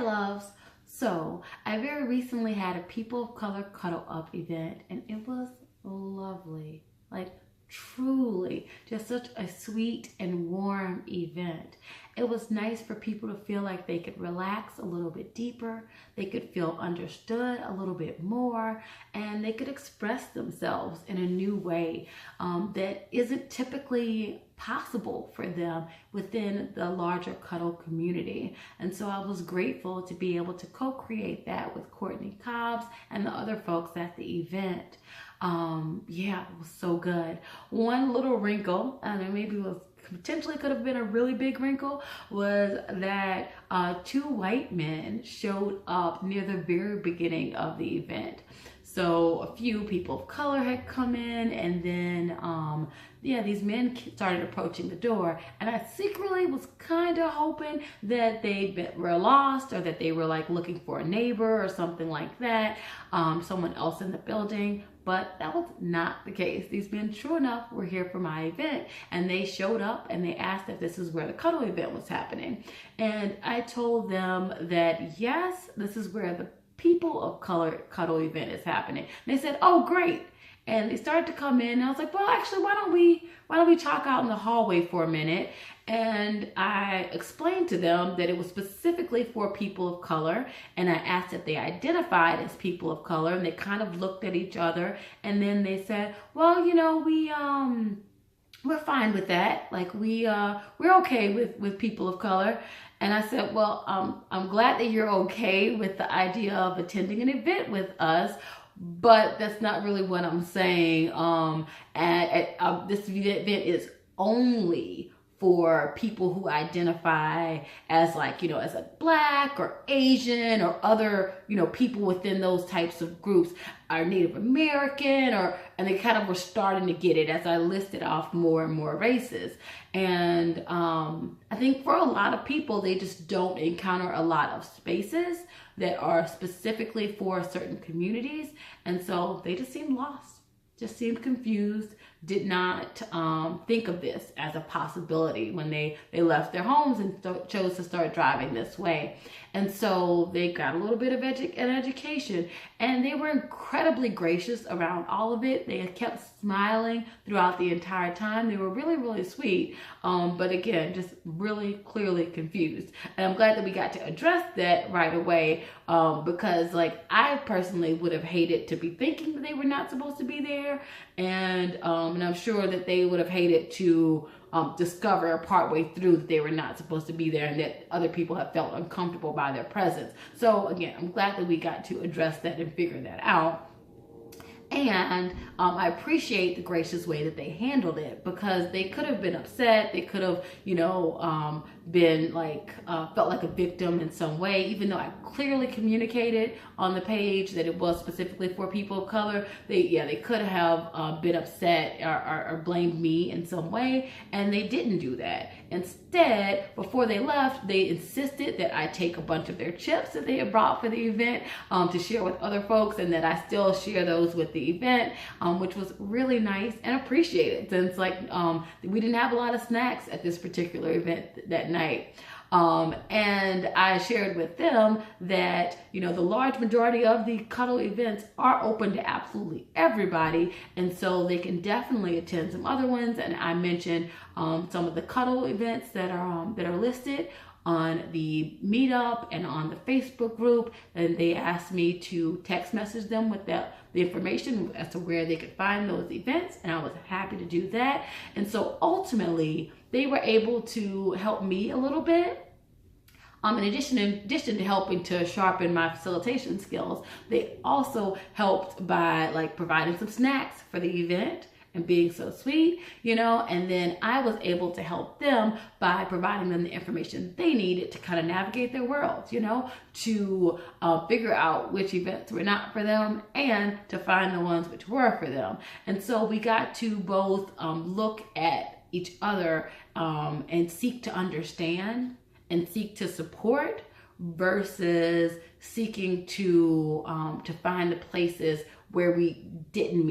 loves. So I very recently had a People of Color Cuddle Up event, and it was lovely. Like, truly just such a sweet and warm event. It was nice for people to feel like they could relax a little bit deeper, they could feel understood a little bit more, and they could express themselves in a new way that isn't typically possible for them within the larger cuddle community. And so I was grateful to be able to co-create that with Courtney Cobbs and the other folks at the event. Yeah, it was so good. One little wrinkle, and maybe it was potentially could have been a really big wrinkle, was that two white men showed up near the very beginning of the event. So a few people of color had come in, and then yeah, these men started approaching the door, and I secretly was kind of hoping that they were lost, or that they were like looking for a neighbor or something like that, someone else in the building. But that was not the case. These men, true enough, were here for my event, and they showed up and they asked if this is where the cuddle event was happening. And I told them that yes, this is where the People of Color Cuddle event is happening. And they said, oh, great. And they started to come in, and I was like, well, actually, why don't we talk out in the hallway for a minute? And I explained to them that it was specifically for people of color, and I asked if they identified as people of color, and they kind of looked at each other, and then they said, well, you know, we're fine with that. Like, we're okay with people of color. And I said, well, I'm glad that you're okay with the idea of attending an event with us, but that's not really what I'm saying. This event is only for people who identify as, like, you know, as a Black or Asian or other, you know, people within those types of groups, are Native American, and they kind of were starting to get it as I listed off more and more races. And I think for a lot of people, they just don't encounter a lot of spaces that are specifically for certain communities. And so they just seemed lost, just seemed confused, did not think of this as a possibility when they left their homes and chose to start driving this way. And so they got a little bit of an education, and they were incredibly gracious around all of it. They kept smiling throughout the entire time. They were really, really sweet, but again, just really clearly confused. And I'm glad that we got to address that right away, because, like, I personally would have hated to be thinking that they were not supposed to be there, and I'm sure that they would have hated to discover partway through that they were not supposed to be there, and that other people have felt uncomfortable by their presence. So again, I'm glad that we got to address that and figure that out. And I appreciate the gracious way that they handled it, because they could have been upset. They could have, you know, been like, felt like a victim in some way, even though I clearly communicated on the page that it was specifically for people of color. They could have been upset or blamed me in some way, and they didn't do that. Instead, before they left, they insisted that I take a bunch of their chips that they had brought for the event to share with other folks, and that I still share those with the event, which was really nice and appreciated, since, like, we didn't have a lot of snacks at this particular event that night. And I shared with them that, you know, the large majority of the cuddle events are open to absolutely everybody, and so they can definitely attend some other ones. And I mentioned some of the cuddle events that are listed on the meetup and on the Facebook group, and they asked me to text message them with the information as to where they could find those events, and I was happy to do that. And so ultimately, they were able to help me a little bit. In addition to helping to sharpen my facilitation skills, they also helped by, like, providing some snacks for the event and being so sweet, you know. And then I was able to help them by providing them the information they needed to kind of navigate their worlds, you know, to figure out which events were not for them and to find the ones which were for them. And so we got to both look at each other and seek to understand and seek to support, versus seeking to find the places where we didn't meet.